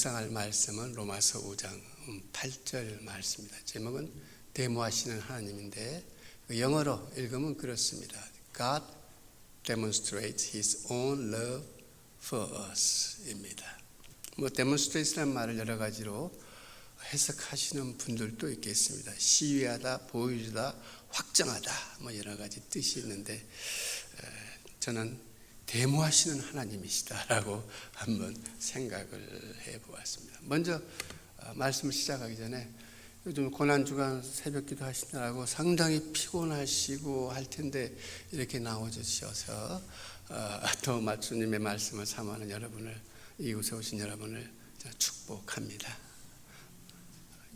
묵상할 말씀은 로마서 5장 8절 말씀입니다. 제목은 데모하시는 하나님인데 영어로 읽으면 그렇습니다. God demonstrates His own love for us 입니다. demonstrate라는 말을 여러 가지로 해석하시는 분들도 있겠습니다. 시위하다, 보여주다, 확정하다 여러 가지 뜻이 있는데 저는 데모하시는 하나님이시다라고 한번 생각을 해보았습니다. 먼저 말씀을 시작하기 전에 요즘 고난주간 새벽기도 하시느라고 상당히 피곤하시고 할 텐데 이렇게 나와주셔서 또 주님의 말씀을 사모하는 여러분을, 이곳에 오신 여러분을 축복합니다.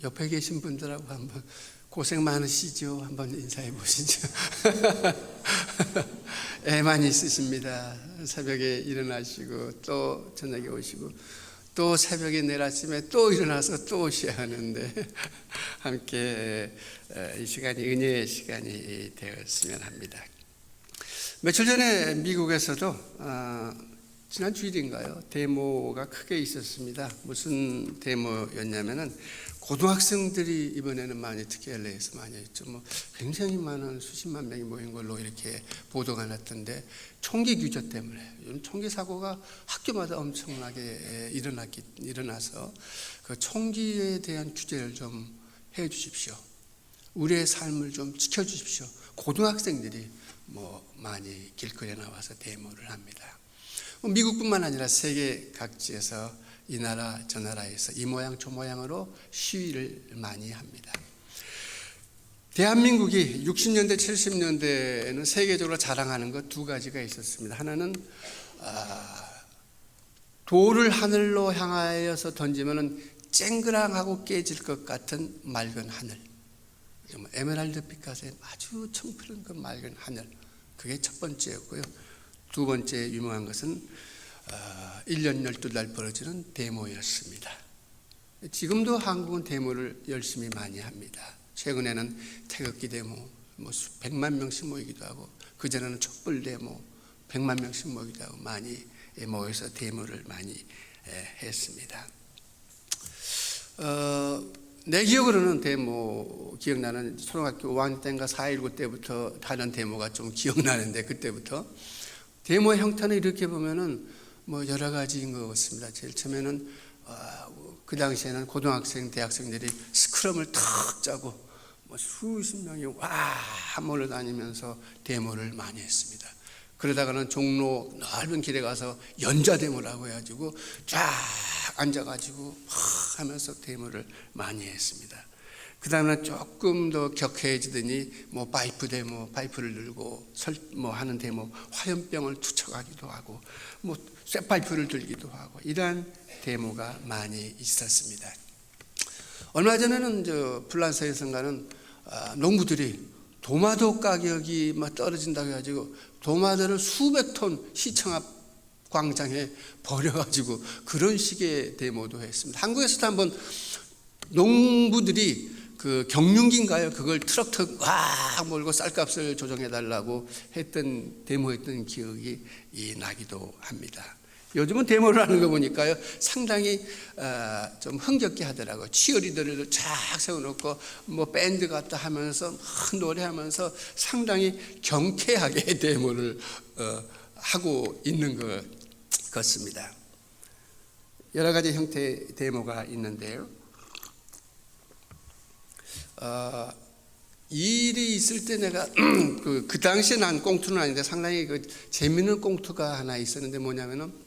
옆에 계신 분들하고 한번 고생 많으시죠? 한번 인사해 보시죠. 애만 있으십니다. 새벽에 일어나시고 또 저녁에 오시고 또 새벽에 내일 아침에 또 일어나서 또 오셔야 하는데 함께 이 시간이 은혜의 시간이 되었으면 합니다. 며칠 전에 미국에서도 지난 주일인가요? 데모가 크게 있었습니다. 무슨 데모였냐면은 고등학생들이 이번에는 많이, 특히 LA에서 많이 했죠. 굉장히 많은 수십만 명이 모인 걸로 이렇게 보도가 났던데, 총기 규제 때문에 요즘 총기 사고가 학교마다 엄청나게 일어나서 그 총기에 대한 규제를 좀 해 주십시오. 우리의 삶을 좀 지켜 주십시오. 고등학생들이 많이 길거리에 나와서 데모를 합니다. 미국뿐만 아니라 세계 각지에서 이 나라 저 나라에서 이 모양 저 모양으로 시위를 많이 합니다. 대한민국이 60년대 70년대에는 세계적으로 자랑하는 것 두 가지가 있었습니다. 하나는 돌을 하늘로 향하여서 던지면 쨍그랑하고 깨질 것 같은 맑은 하늘, 에메랄드 빛깔의 아주 청푸른 그 맑은 하늘, 그게 첫 번째였고요. 두 번째 유명한 것은 1년 12달 벌어지는 데모였습니다. 지금도 한국은 데모를 열심히 많이 합니다. 최근에는 태극기 데모 100만 명씩 모이기도 하고, 그전에는 촛불 데모 100만 명씩 모이기도 하고 많이 모여서 데모를 많이 했습니다. 내 기억으로는 데모 기억나는, 초등학교 5학년 때인가 4.19 때부터 하는 데모가 좀 기억나는데, 그때부터 데모의 형태는 이렇게 보면은 여러 가지인 것 같습니다. 제일 처음에는 그 당시에는 고등학생, 대학생들이 스크럼을 탁 짜고 수십 명이 와 몰려다니면서 데모를 많이 했습니다. 그러다가는 종로 넓은 길에 가서 연좌 데모라고 해가지고 쫙 앉아가지고 하면서 데모를 많이 했습니다. 그 다음에 조금 더 격해지더니 파이프 데모, 파이프를 들고 하는 데모, 화염병을 투척하기도 하고 쇠파이프를 들기도 하고, 이러한 데모가 많이 있었습니다. 얼마 전에는 불란서에선가는 농부들이 도마도 가격이 떨어진다고 해가지고 도마들을 수백 톤 시청 앞 광장에 버려가지고 그런 식의 데모도 했습니다. 한국에서도 한번 농부들이 그 경륜기인가요? 그걸 트럭 꽉 몰고 쌀값을 조정해달라고 데모했던 기억이 나기도 합니다. 요즘은 데모를 하는 거 보니까요, 상당히 좀 흥겹게 하더라고요. 치어리더를 쫙 세워놓고 밴드 같다 하면서 노래하면서 상당히 경쾌하게 데모를 하고 있는 것 같습니다. 여러 가지 형태의 데모가 있는데요. 일이 있을 때 내가 그 당시에 난 꽁투는 아닌데 상당히 재미있는 꽁투가 하나 있었는데, 뭐냐면은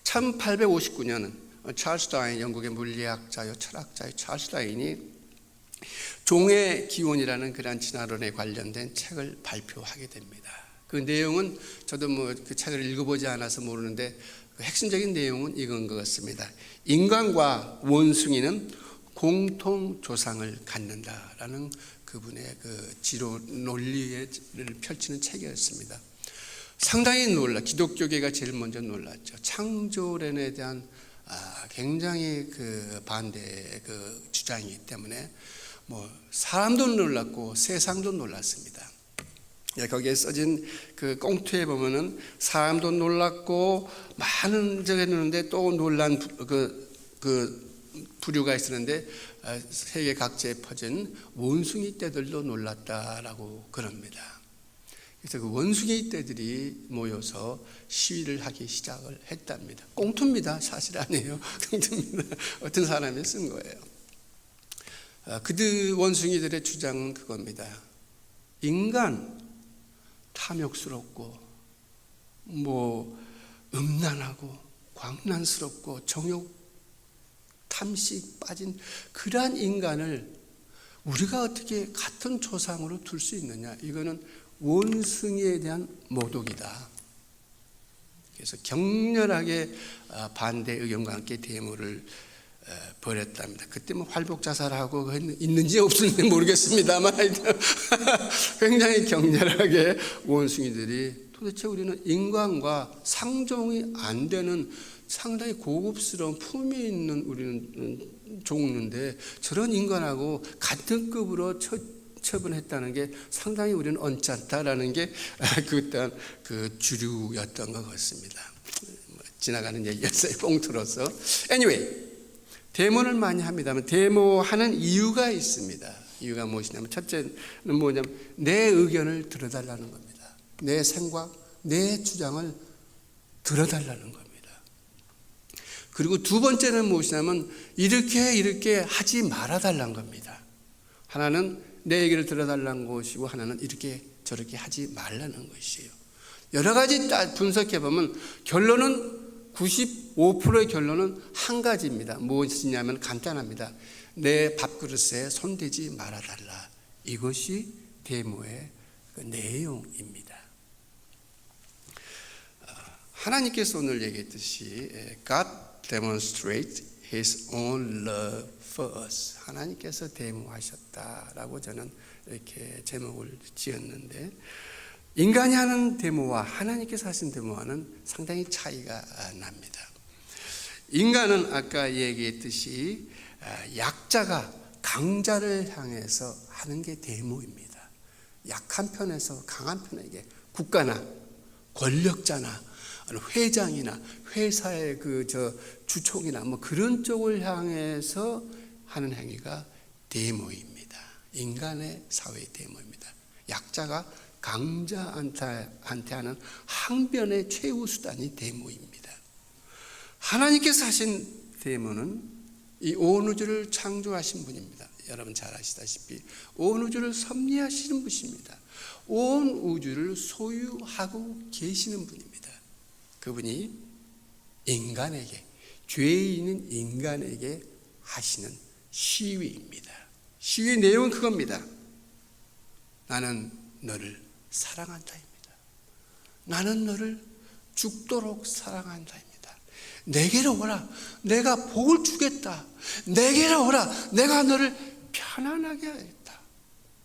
1859년은 찰스 다윈, 영국의 물리학자요 철학자요 찰스 다윈이 종의 기원이라는 그러한 진화론에 관련된 책을 발표하게 됩니다. 그 내용은 저도 그 책을 읽어보지 않아서 모르는데 그 핵심적인 내용은 이건 것 같습니다. 인간과 원숭이는 공통 조상을 갖는다라는 그분의 그 지로 논리를 펼치는 책이었습니다. 상당히 기독교계가 제일 먼저 놀랐죠. 창조론에 대한 굉장히 그 반대의 그 주장이기 때문에 사람도 놀랐고 세상도 놀랐습니다. 거기에 써진 그 꽁투에 보면은 사람도 놀랐고 많은 적이 있는데 또 놀란 그 그 부류가 있었는데 세계 각지에 퍼진 원숭이 떼들도 놀랐다라고 그럽니다. 그래서 그 원숭이 떼들이 모여서 시위를 하기 시작을 했답니다. 꽁투입니다. 사실 아니에요. 꽁투입니다. 어떤 사람이 쓴 거예요. 그들 원숭이들의 주장은 그겁니다. 인간 탐욕스럽고 음란하고 광란스럽고 정욕 탐식 빠진 그러한 인간을 우리가 어떻게 같은 조상으로 둘 수 있느냐? 이거는 원숭이에 대한 모독이다. 그래서 격렬하게 반대 의견과 함께 데모를 벌였답니다. 그때 활복 자살하고 있는지 없는지 모르겠습니다만 굉장히 격렬하게 원숭이들이 도대체 우리는 인간과 상종이 안 되는 상당히 고급스러운 품이 있는 우리는 종류인데 저런 인간하고 같은 급으로 처분했다는 게 상당히 우리는 언짢다라는 게 그때 그 주류였던 것 같습니다. 지나가는 얘기였어요. 꽁트로서. Anyway, 데모를 많이 합니다만 데모하는 이유가 있습니다. 이유가 무엇이냐면 첫째는 뭐냐면 내 의견을 들어달라는 겁니다. 내 생각, 내 주장을 들어달라는 겁니다. 그리고 두 번째는 무엇이냐면 이렇게 하지 말아달라는 겁니다. 하나는 내 얘기를 들어달라는 것이고 하나는 이렇게 저렇게 하지 말라는 것이에요. 여러 가지 분석해보면 결론은 95%의 결론은 한 가지입니다. 무엇이냐면 간단합니다. 내 밥그릇에 손대지 말아달라. 이것이 데모의 그 내용입니다. 하나님께서 오늘 얘기했듯이 God demonstrate His own love for us. 하나님께서 데모하셨다라고 저는 이렇게 제목을 지었는데 인간이 하는 데모와 하나님께서 하신 데모와는 상당히 차이가 납니다. 인간은 아까 얘기했듯이 약자가 강자를 향해서 하는 게 데모입니다. 약한 편에서 강한 편에게 국가나 권력자나 회장이나 회사의 주총이나 그런 쪽을 향해서 하는 행위가 데모입니다. 인간의 사회의 데모입니다. 약자가 강자한테 하는 항변의 최후 수단이 데모입니다. 하나님께서 하신 데모는 이 온 우주를 창조하신 분입니다. 여러분 잘 아시다시피 온 우주를 섭리하시는 분이십니다. 온 우주를 소유하고 계시는 분입니다. 그분이 인간에게, 죄 있는 인간에게 하시는 시위입니다. 시위의 내용은 그겁니다. 나는 너를 사랑한다입니다. 나는 너를 죽도록 사랑한다입니다. 내게로 오라. 내가 복을 주겠다. 내게로 오라. 내가 너를 편안하게 하겠다.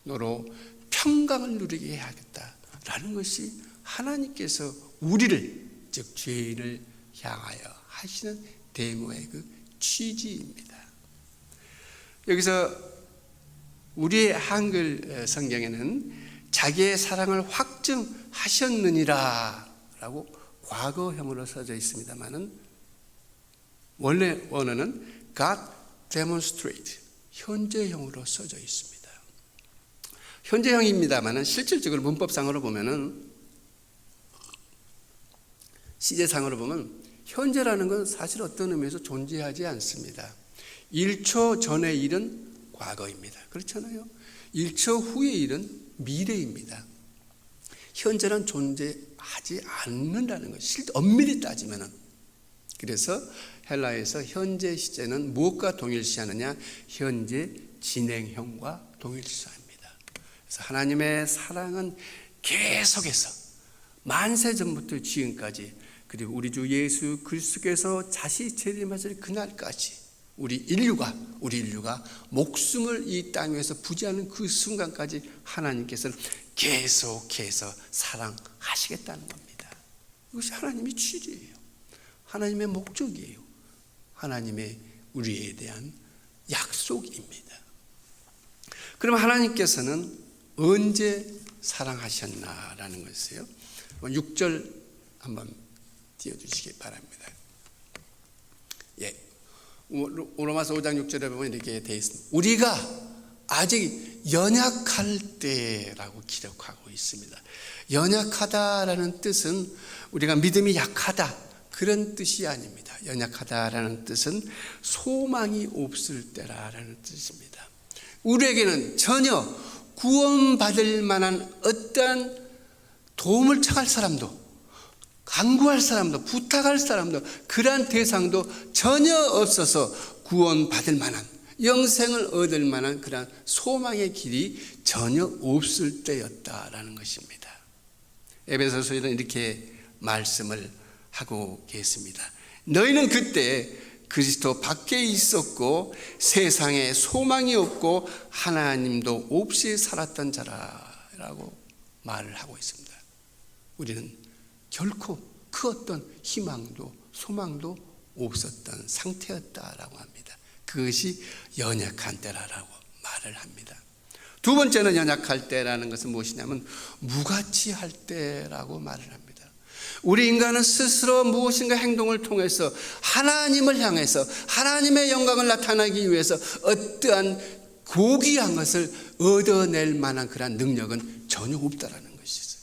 너로 평강을 누리게 해야겠다. 라는 것이 하나님께서 우리를, 즉 죄인을 향하여 하시는 데모의 그 취지입니다. 여기서 우리의 한글 성경에는 자기의 사랑을 확증하셨느니라 라고 과거형으로 써져 있습니다만은 원래 원어는 God demonstrate 현재형으로 써져 있습니다. 현재형입니다만은 실질적으로 문법상으로 보면은 시제상으로 보면 현재라는 건 사실 어떤 의미에서 존재하지 않습니다. 1초 전의 일은 과거입니다. 그렇잖아요. 1초 후의 일은 미래입니다. 현재는 존재하지 않는다는 것이 엄밀히 따지면은. 그래서 헬라에서 현재 시제는 무엇과 동일시하느냐? 현재 진행형과 동일시합니다. 그래서 하나님의 사랑은 계속해서 만세 전부터 지금까지 그리고 우리 주 예수 그리스도께서 다시 재림하실 그날까지 우리 인류가 목숨을 이 땅 위에서 부지하는 그 순간까지 하나님께서는 계속해서 사랑하시겠다는 겁니다. 이것이 하나님의 취지예요. 하나님의 목적이에요. 하나님의 우리에 대한 약속입니다. 그럼 하나님께서는 언제 사랑하셨나라는 것이에요. 6절 한번 띄워주시기 바랍니다. 예. 로마서 5장 6절에 보면 이렇게 되어 있습니다. 우리가 아직 연약할 때라고 기록하고 있습니다. 연약하다라는 뜻은 우리가 믿음이 약하다 그런 뜻이 아닙니다. 연약하다라는 뜻은 소망이 없을 때라는 뜻입니다. 우리에게는 전혀 구원받을 만한 어떠한 도움을 청할 사람도, 간구할 사람도, 부탁할 사람도, 그러한 대상도 전혀 없어서 구원받을 만한, 영생을 얻을 만한 그러한 소망의 길이 전혀 없을 때였다라는 것입니다. 에베소서에는 이렇게 말씀을 하고 계십니다. 너희는 그때 그리스도 밖에 있었고 세상에 소망이 없고 하나님도 없이 살았던 자라라고 말을 하고 있습니다. 우리는 결코 그 어떤 희망도 소망도 없었던 상태였다라고 합니다. 그것이 연약한 때라고 말을 합니다. 두 번째는 연약할 때라는 것은 무엇이냐면 무가치할 때라고 말을 합니다. 우리 인간은 스스로 무엇인가 행동을 통해서 하나님을 향해서 하나님의 영광을 나타내기 위해서 어떠한 고귀한 것을 얻어낼 만한 그런 능력은 전혀 없다라는 것이죠.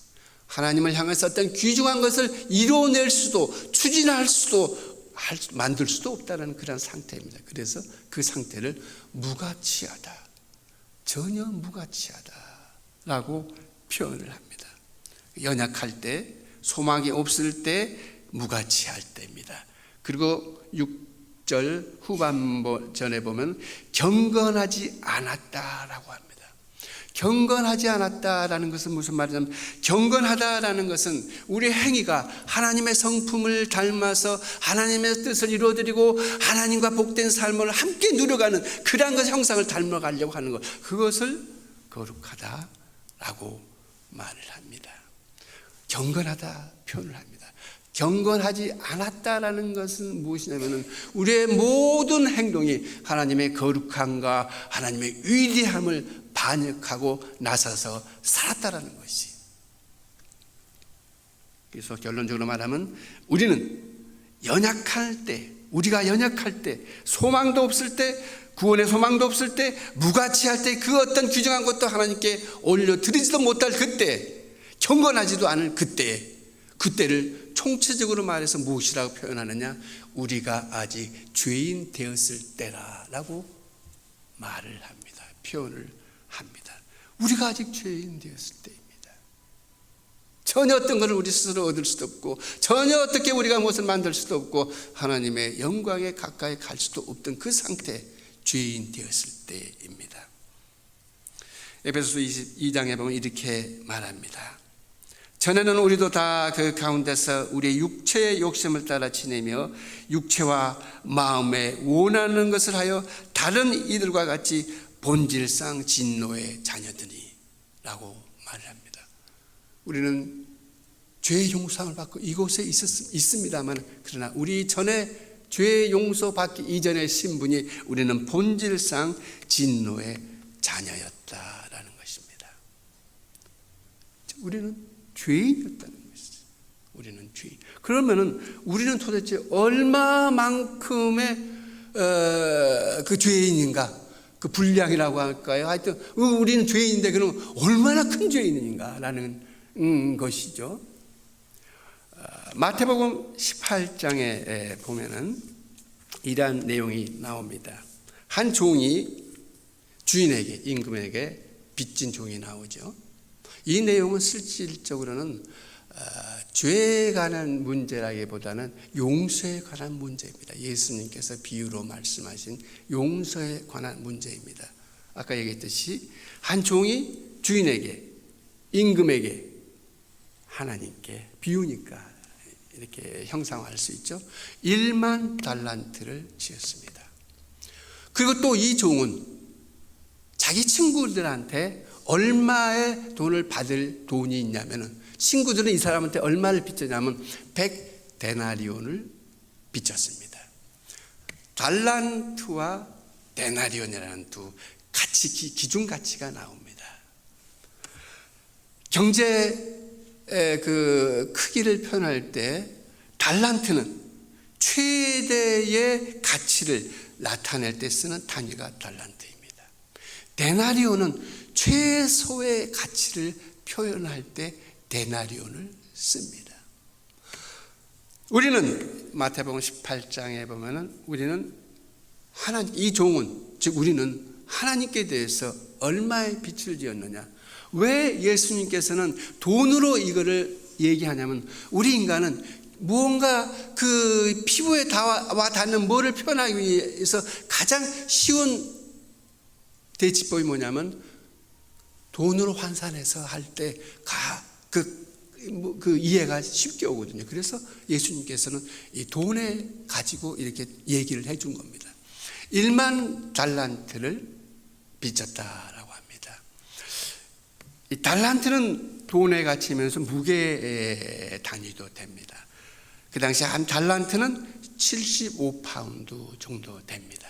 하나님을 향해서 어떤 귀중한 것을 이뤄낼 수도 추진할 수도 만들 수도 없다는 그런 상태입니다. 그래서 그 상태를 무가치하다, 전혀 무가치하다라고 표현을 합니다. 연약할 때, 소망이 없을 때, 무가치할 때입니다. 그리고 6절 후반전에 보면 경건하지 않았다라고 합니다. 경건하지 않았다라는 것은 무슨 말이냐면, 경건하다라는 것은 우리 행위가 하나님의 성품을 닮아서 하나님의 뜻을 이루어드리고 하나님과 복된 삶을 함께 누려가는 그러한 것 형상을 닮아가려고 하는 것, 그것을 거룩하다라고 말을 합니다. 경건하다 표현을 합니다. 경건하지 않았다라는 것은 무엇이냐면 우리의 모든 행동이 하나님의 거룩함과 하나님의 위대함을 반역하고 나서서 살았다라는 것이. 그래서 결론적으로 말하면 우리는 연약할 때, 우리가 연약할 때, 소망도 없을 때, 구원의 소망도 없을 때, 무가치할 때, 그 어떤 귀중한 것도 하나님께 올려드리지도 못할 그때, 경건하지도 않을 그때를 총체적으로 말해서 무엇이라고 표현하느냐? 우리가 아직 죄인 되었을 때라고 말을 합니다. 표현을 합니다. 우리가 아직 죄인 되었을 때입니다. 전혀 어떤 것을 우리 스스로 얻을 수도 없고 전혀 어떻게 우리가 무엇을 만들 수도 없고 하나님의 영광에 가까이 갈 수도 없던 그 상태, 죄인 되었을 때입니다. 에베소서 22장에 보면 이렇게 말합니다. 전에는 우리도 다 그 가운데서 우리의 육체의 욕심을 따라 지내며 육체와 마음에 원하는 것을 하여 다른 이들과 같이 본질상 진노의 자녀들이 라고 말을 합니다. 우리는 죄의 용서를 받고 이곳에 있습니다만 그러나 우리 전에 죄의 용서 받기 이전의 신분이 우리는 본질상 진노의 자녀였다라는 것입니다. 우리는 죄인이었다는 것이죠. 우리는 죄인. 그러면은 우리는 도대체 얼마만큼의 그 죄인인가? 그 분량이라고 할까요? 하여튼 우리는 죄인인데 그럼 얼마나 큰 죄인인가라는 것이죠. 마태복음 18장에 보면은 이러한 내용이 나옵니다. 한 종이 주인에게, 임금에게 빚진 종이 나오죠. 이 내용은 실질적으로는 죄에 관한 문제라기보다는 용서에 관한 문제입니다. 예수님께서 비유로 말씀하신 용서에 관한 문제입니다. 아까 얘기했듯이 한 종이 주인에게, 임금에게, 하나님께 비유니까 이렇게 형상화할 수 있죠. 1만 달란트를 지었습니다. 그리고 또 이 종은 자기 친구들한테 얼마의 돈을 받을 돈이 있냐면은 친구들은 이 사람한테 얼마를 빚졌냐면 100데나리온을 빚졌습니다. 달란트와 데나리온이라는 두 가치, 기준 가치가 나옵니다. 경제의 그 크기를 표현할 때 달란트는 최대의 가치를 나타낼 때 쓰는 단위가 달란트입니다. 데나리온은 최소의 가치를 표현할 때 데나리온을 씁니다. 우리는 마태복음 18장에 보면은 우리는 하나님, 이 종은 즉 우리는 하나님께 대해서 얼마의 빛을 지었느냐. 왜 예수님께서는 돈으로 이거를 얘기하냐면 우리 인간은 무언가 그 피부에 와 닿는 뭐를 표현하기 위해서 가장 쉬운 대치법이 뭐냐면 돈으로 환산해서 할 때 그 이해가 쉽게 오거든요. 그래서 예수님께서는 이 돈에 가지고 이렇게 얘기를 해준 겁니다. 1만 달란트를 빚졌다라고 합니다. 이 달란트는 돈의 가치면서 무게 단위도 됩니다. 그 당시 한 달란트는 75파운드 정도 됩니다.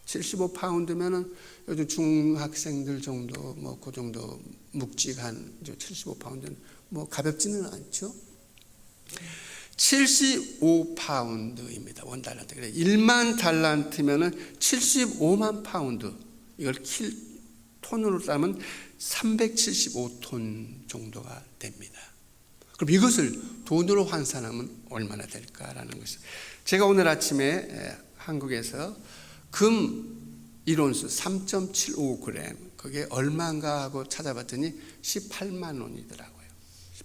75파운드면은 요즘 중학생들 정도 뭐 그 정도 묵직한 75파운드는 뭐 가볍지는 않죠. 75파운드입니다. 원 달란트. 그래 1만 달란트면은 75만 파운드. 이걸 톤으로 따면 375톤 정도가 됩니다. 그럼 이것을 돈으로 환산하면 얼마나 될까라는 것을 제가 오늘 아침에 한국에서 금 1온수 3.75g 그게 얼마인가 하고 찾아봤더니 18만 원이더라고요.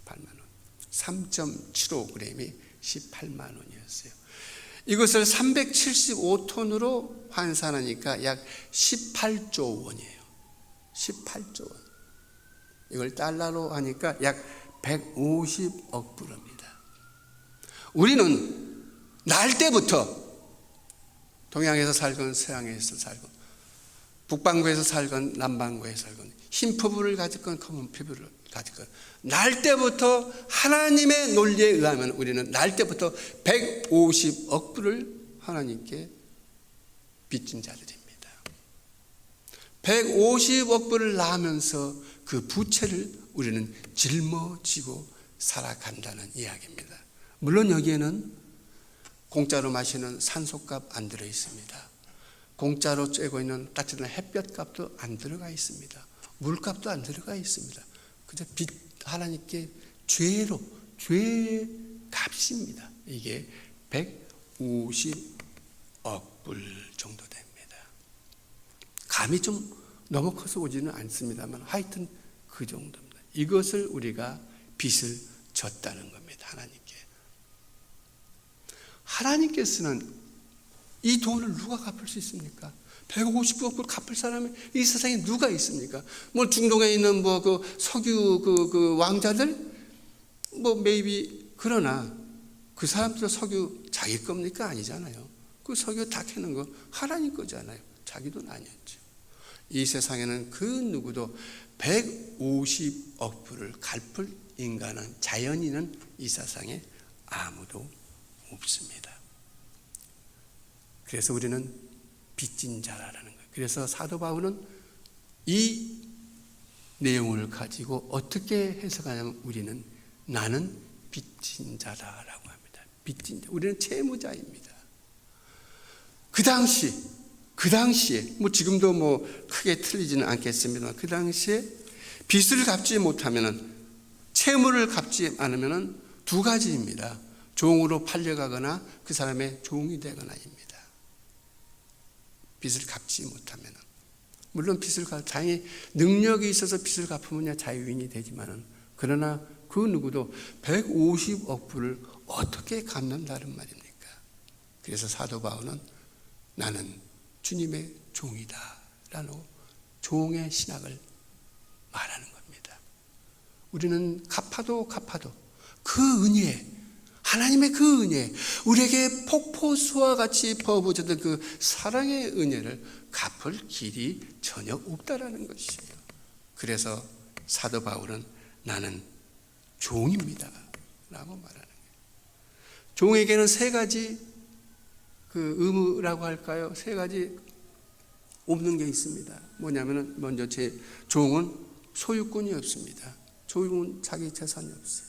18만 원. 3.75g이 18만 원이었어요. 이것을 375톤으로 환산하니까 약 18조 원이에요. 18조 원. 이걸 달러로 하니까 약 150억 불입니다. 우리는 날 때부터 동양에서 살건 서양에서 살건 북반구에서 살건 남반구에서 살건 흰 피부를 가졌건 검은 피부를 가졌건 날 때부터 하나님의 논리에 의하면 우리는 날 때부터 150억 불을 하나님께 빚진 자들입니다. 150억 불을 낳으면서 그 부채를 우리는 짊어지고 살아간다는 이야기입니다. 물론 여기에는 공짜로 마시는 산소값 안 들어 있습니다. 공짜로 쬐고 있는 따뜻한 햇볕값도 안 들어가 있습니다. 물값도 안 들어가 있습니다. 그저 하나님께 죄의 값입니다. 이게 150억 불 정도 됩니다. 감이 좀 너무 커서 오지는 않습니다만 하여튼 그 정도입니다. 이것을 우리가 빚을 졌다는 겁니다. 하나님께서는 이 돈을 누가 갚을 수 있습니까? 150억 불 갚을 사람이 이 세상에 누가 있습니까? 뭐 중동에 있는 뭐 그 석유 그 왕자들 뭐 maybe 그러나 그 사람들 석유 자기 겁니까? 아니잖아요. 그 석유 다 캐는 거 하나님 거잖아요. 자기 돈 아니었죠. 이 세상에는 그 누구도 150억 불을 갚을 인간은 자연인은 이 세상에 아무도 없습니다. 그래서 우리는 빚진 자라는 거예요. 그래서 사도 바울은 이 내용을 가지고 어떻게 해석하냐면 우리는 나는 빚진 자다라고 합니다. 빚진 자. 우리는 채무자입니다. 그 당시에 뭐 지금도 뭐 크게 틀리지는 않겠습니다만 그 당시에 빚을 갚지 못하면은 채무를 갚지 않으면은 두 가지입니다. 종으로 팔려가거나 그 사람의 종이 되거나입니다. 빚을 갚지 못하면 물론 자기 능력이 있어서 빚을 갚으면 자유인이 되지만은 그러나 그 누구도 150억 불을 어떻게 갚는다는 말입니까? 그래서 사도 바울은 나는 주님의 종이다 라는 종의 신학을 말하는 겁니다. 우리는 갚아도 그 은혜 하나님의 그 은혜, 우리에게 폭포수와 같이 퍼부어졌던 그 사랑의 은혜를 갚을 길이 전혀 없다라는 것이에요. 그래서 사도 바울은 나는 종입니다 라고 말하는 거예요. 종에게는 세 가지 그 의무라고 할까요? 세 가지 없는 게 있습니다. 뭐냐면은 먼저 제 종은 소유권이 없습니다. 종은 자기 재산이 없어요.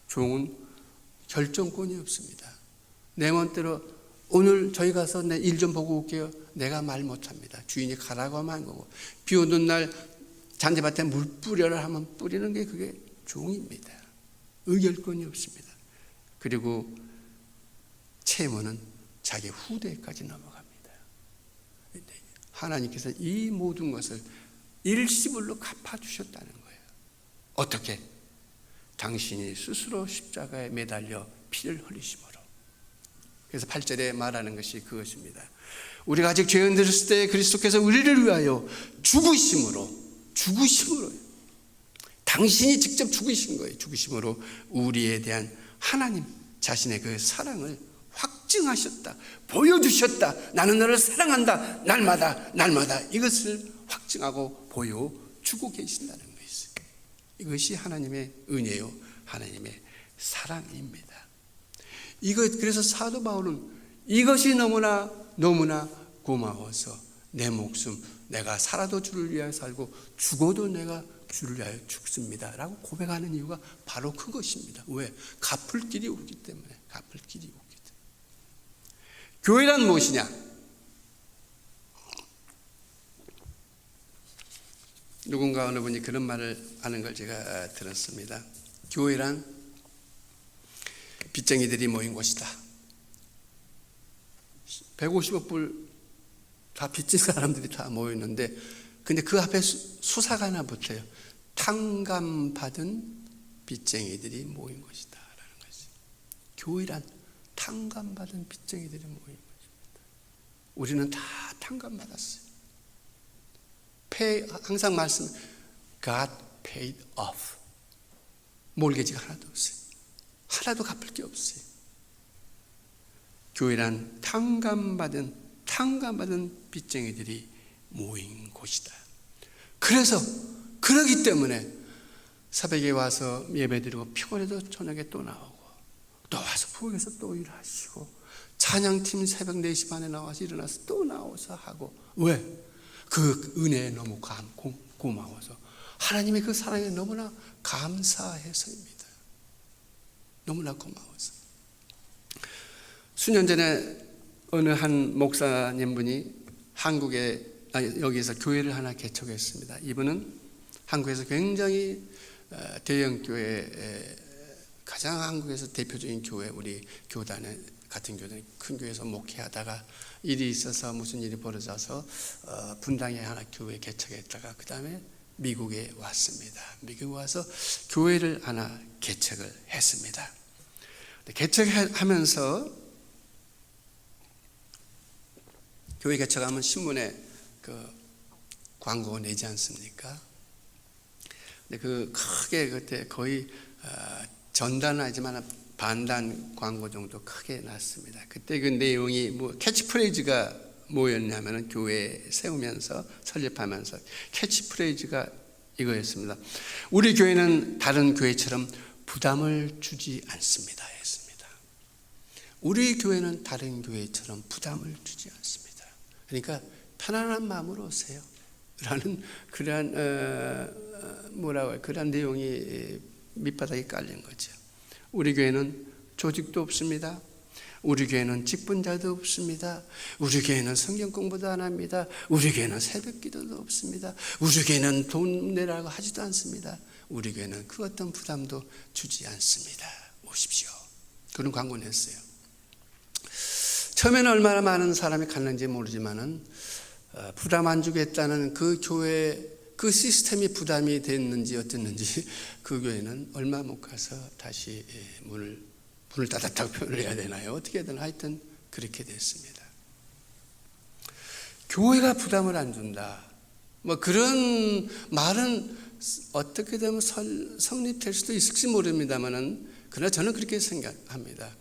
종은 결정권이 없습니다. 내 멋대로 오늘 저희 가서 내 일 좀 보고 올게요. 내가 말 못합니다. 주인이 가라고 하면 한 거고, 비 오는 날 잔디밭에 물 뿌려라 하면 뿌리는 게 그게 종입니다. 의결권이 없습니다. 그리고 채무는 자기 후대까지 넘어갑니다. 하나님께서 이 모든 것을 일시불로 갚아주셨다는 거예요. 어떻게? 당신이 스스로 십자가에 매달려 피를 흘리심으로. 그래서 8절에 말하는 것이 그것입니다. 우리가 아직 죄 흔들었을 때 그리스도께서 우리를 위하여 죽으심으로, 당신이 직접 죽으신 거예요. 죽으심으로 우리에 대한 하나님 자신의 그 사랑을 확증하셨다, 보여주셨다. 나는 너를 사랑한다. 날마다 이것을 확증하고 보여주고 계신다는 것이죠. 이것이 하나님의 은혜요, 하나님의 사랑입니다. 그래서 사도 바울은 이것이 너무나 고마워서 내 목숨, 내가 살아도 주를 위하여 살고 죽어도 내가 주를 위하여 죽습니다 라고 고백하는 이유가 바로 그것입니다. 왜? 갚을 길이 없기 때문에. 교회란 무엇이냐? 누군가 어느 분이 그런 말을 하는 걸 제가 들었습니다. 교회란 빚쟁이들이 모인 곳이다. 150억 불 다 빚진 사람들이 다 모였는데, 근데 그 앞에 수사가 하나 붙어요. 탕감받은 빚쟁이들이 모인 것이다 라는 것이. 교회란 탕감받은 빚쟁이들이 모인 것입니다. 우리는 다 탕감받았어요. 항상 말씀, God paid off. 몰개지가 하나도 없어요. 하나도 갚을 게 없어요. 교회란 탕감받은 빚쟁이들이 모인 곳이다. 그래서 그러기 때문에 새벽에 와서 예배드리고 피곤해도 저녁에 또 나오고, 또 와서 부엌에서 또 일하시고, 찬양팀 새벽 4시 반에 나와서 일어나서 또 나와서 하고. 왜? 그 은혜에 너무 고마워서, 하나님의 그 사랑에 너무나 감사해서입니다. 너무나 고마워서. 수년 전에 어느 한 목사님 분이 여기서 교회를 하나 개척했습니다. 이분은 한국에서 굉장히 대형 교회, 가장 한국에서 대표적인 교회, 우리 교단에 같은 교단, 큰 교회에서 목회하다가 일이 있어서 무슨 일이 벌어져서 분당에 하나 교회 개척했다가 그 다음에 미국에 왔습니다. 미국에 와서 교회를 하나 개척을 했습니다. 개척하면서 교회 개척하면 신문에 그 광고 내지 않습니까? 근데 그 크게 그때 거의 전단은 아니지만 반단 광고 정도 크게 났습니다. 그때 그 내용이 캐치프레이즈가 뭐였냐면은 교회 세우면서 설립하면서 캐치프레이즈가 이거였습니다. 우리 교회는 다른 교회처럼 부담을 주지 않습니다 했습니다. 우리 교회는 다른 교회처럼 부담을 주지 않습니다. 그러니까 편안한 마음으로 오세요 라는 그러한 그러한 내용이 밑바닥에 깔린 거죠. 우리 교회는 조직도 없습니다. 우리 교회는 직분자도 없습니다. 우리 교회는 성경 공부도 안 합니다. 우리 교회는 새벽 기도도 없습니다. 우리 교회는 돈 내라고 하지도 않습니다. 우리 교회는 그 어떤 부담도 주지 않습니다. 오십시오. 그런 광고를 했어요. 처음에는 얼마나 많은 사람이 갔는지 모르지만은 부담 안 주겠다는 그 교회 그 시스템이 부담이 됐는지 어땠는지 그 교회는 얼마 못 가서 다시 문을 닫았다고 표현을 해야 되나요? 어떻게 해야 되나? 하여튼 그렇게 됐습니다. 교회가 부담을 안 준다. 그런 말은 어떻게 되면 성립될 수도 있을지 모릅니다만은 그러나 저는 그렇게 생각합니다.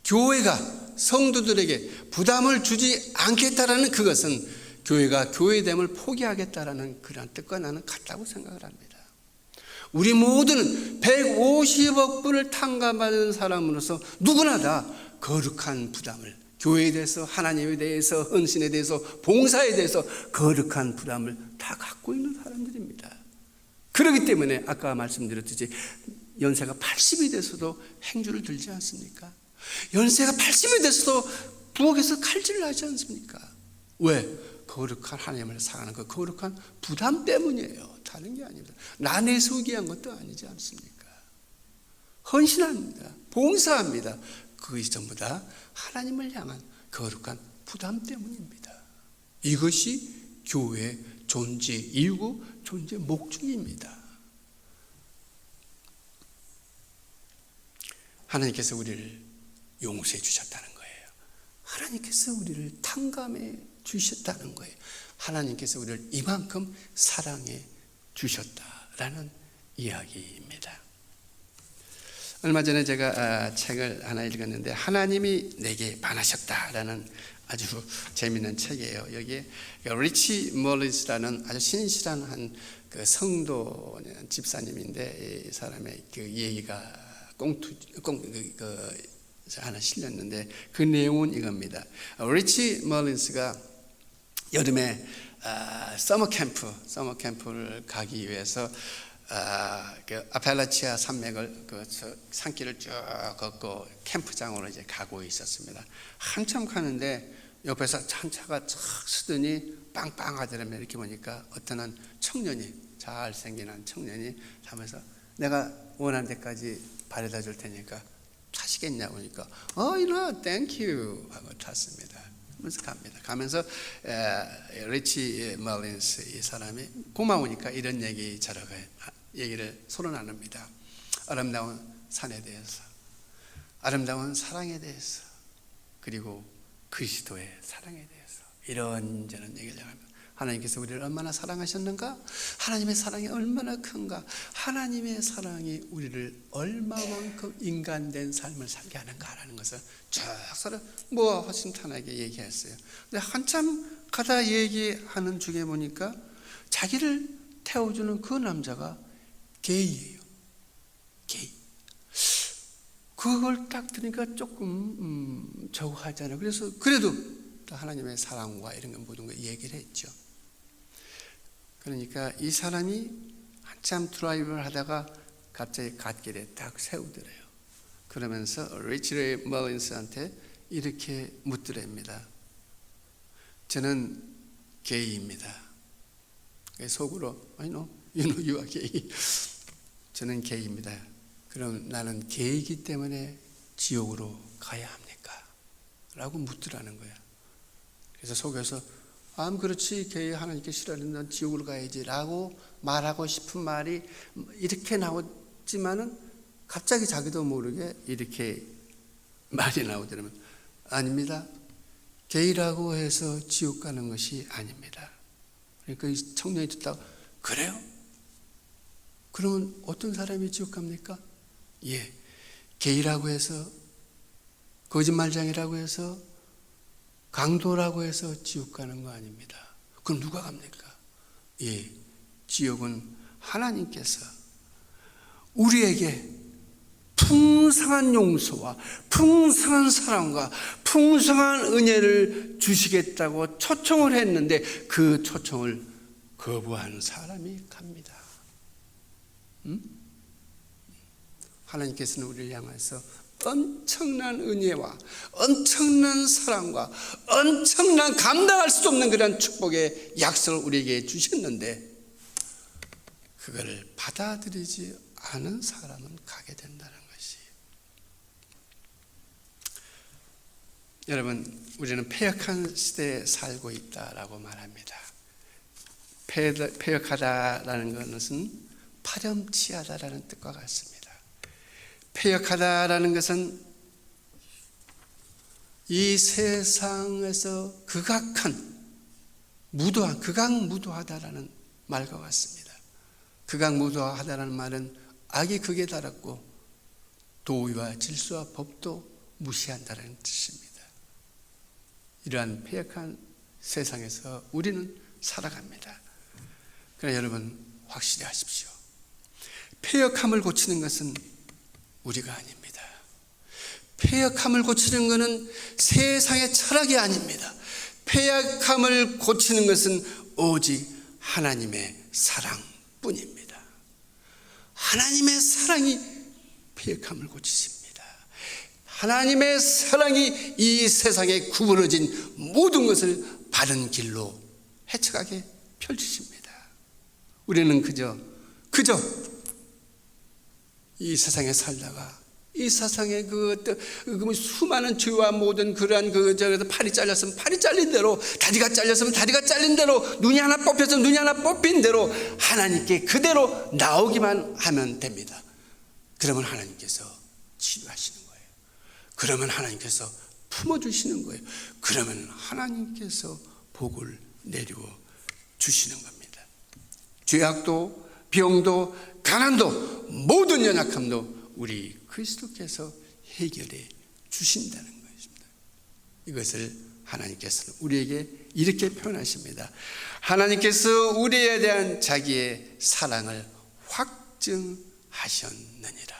교회가 성도들에게 부담을 주지 않겠다라는 그것은 교회가 교회됨을 포기하겠다라는 그런 뜻과 나는 같다고 생각을 합니다. 우리 모두는 150억 불을 탕감받은 사람으로서 누구나 다 거룩한 부담을, 교회에 대해서, 하나님에 대해서, 헌신에 대해서, 봉사에 대해서 거룩한 부담을 다 갖고 있는 사람들입니다. 그렇기 때문에 아까 말씀드렸듯이 연세가 80이 돼서도 행주를 들지 않습니까? 연세가 80이 돼서도 부엌에서 칼질을 하지 않습니까? 왜? 거룩한 하나님을 사랑하는 그 거룩한 부담 때문이에요. 다른 게 아닙니다. 나내서 위한 것도 아니지 않습니까? 헌신합니다. 봉사합니다. 그것이 전부 다 하나님을 향한 거룩한 부담 때문입니다. 이것이 교회의 존재 이유고 존재 목적입니다. 하나님께서 우리를 용서해 주셨다는 거예요. 하나님께서 우리를 탕감해 주셨다는 거예요. 하나님께서 우리를 이만큼 사랑해 주셨다라는 이야기입니다. 얼마 전에 제가 책을 하나 읽었는데 하나님이 내게 반하셨다라는 아주 재미있는 책이에요. 여기에 리치 멀린스라는 아주 신실한 한 그 성도 집사님인데 이 사람의 그 얘기가 하나 실렸는데 그 내용은 이겁니다. 리치 멀린스가 여름에 서머 캠프를 가기 위해서 그 아펠라치아 산맥을 그 산길을 쭉 걷고 캠프장으로 이제 가고 있었습니다. 한참 가는데 옆에서 한 차가 쫙 쓰더니 빵빵하더라면 이렇게 보니까 어떤 한 청년이 잘생긴 한 청년이 하면서 내가 원하는 데까지 바래다 줄 테니까 타시겠냐고 그러니까 땡큐 하고 탔습니다. 그래서 갑니다. 가면서 리치 멀린스 이 사람이 고마우니까 이런 얘기를 서로 나눕니다. 아름다운 산에 대해서, 아름다운 사랑에 대해서, 그리고 그리스도의 사랑에 대해서 이런저런 얘기를 합니다. 하나님께서 우리를 얼마나 사랑하셨는가? 하나님의 사랑이 얼마나 큰가? 하나님의 사랑이 우리를 얼마만큼 인간된 삶을 살게 하는가라는 것을 쭉 서로 허심탄회하게 얘기했어요. 근데 한참 가다 얘기하는 중에 보니까 자기를 태워주는 그 남자가 게이예요. 게이. 그걸 딱 들으니까 조금 저거 하잖아요. 그래서 그래도 하나님의 사랑과 이런 거 모든 거 얘기를 했죠. 그러니까 이 사람이 한참 드라이브를 하다가 갑자기 갓길에 딱 세우더래요. 그러면서 리치 멀린스한테 이렇게 묻더랍니다. 저는 게이입니다. 속으로 I know you are gay. 저는 게이입니다. 그럼 나는 게이기 때문에 지옥으로 가야 합니까? 라고 묻더라는 거야. 그래서 속에서 그렇지, 게이 하나님께 싫어하는 난 지옥으로 가야지 라고 말하고 싶은 말이 이렇게 나왔지만은 갑자기 자기도 모르게 이렇게 말이 나오더라면 아닙니다. 게이라고 해서 지옥 가는 것이 아닙니다. 그러니까 이 청년이 듣다가 그래요? 그러면 어떤 사람이 지옥 갑니까? 예, 게이라고 해서 거짓말장이라고 해서 강도라고 해서 지옥 가는 거 아닙니다. 그럼 누가 갑니까? 예, 지옥은 하나님께서 우리에게 풍성한 용서와 풍성한 사랑과 풍성한 은혜를 주시겠다고 초청을 했는데 그 초청을 거부한 사람이 갑니다. 하나님께서는 우리를 향해서 엄청난 은혜와 엄청난 사랑과 엄청난 감당할 수 없는 그런 축복의 약속을 우리에게 주셨는데 그거를 받아들이지 않은 사람은 가게 된다는 것이. 여러분, 우리는 패역한 시대에 살고 있다라고 말합니다. 패역하다라는 것은 파렴치하다라는 뜻과 같습니다. 패역하다라는 것은 이 세상에서 극악무도하다라는 말과 같습니다. 극악무도하다라는 말은 악이 극에 달았고 도의와 질서와 법도 무시한다는 뜻입니다. 이러한 패역한 세상에서 우리는 살아갑니다. 그러나 여러분 확실히 하십시오. 패역함을 고치는 것은 우리가 아닙니다. 패역함을 고치는 것은 세상의 철학이 아닙니다. 패역함을 고치는 것은 오직 하나님의 사랑뿐입니다. 하나님의 사랑이 패역함을 고치십니다. 하나님의 사랑이 이 세상에 구부러진 모든 것을 바른 길로 해쳐가게 펼치십니다. 우리는 그저 이 세상에 살다가 이 세상에 수많은 죄와 모든 그러한 팔이 잘렸으면 팔이 잘린 대로, 다리가 잘렸으면 다리가 잘린 대로, 눈이 하나 뽑혔으면 눈이 하나 뽑힌 대로 하나님께 그대로 나오기만 하면 됩니다. 그러면 하나님께서 치료하시는 거예요. 그러면 하나님께서 품어주시는 거예요. 그러면 하나님께서 복을 내리워 주시는 겁니다. 죄악도, 병도, 가난도, 모든 연약함도 우리 그리스도께서 해결해 주신다는 것입니다. 이것을 하나님께서는 우리에게 이렇게 표현하십니다. 하나님께서 우리에 대한 자기의 사랑을 확증하셨느니라.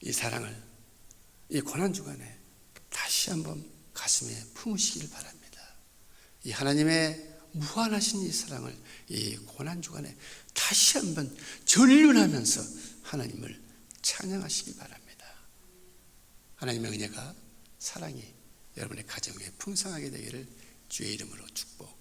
이 사랑을 이 고난주간에 다시 한번 가슴에 품으시길 바랍니다. 이 하나님의 무한하신 이 사랑을 이 고난주간에 다시 한번 전륜하면서 하나님을 찬양하시기 바랍니다. 하나님의 은혜가, 사랑이 여러분의 가정에 풍성하게 되기를 주의 이름으로 축복합니다.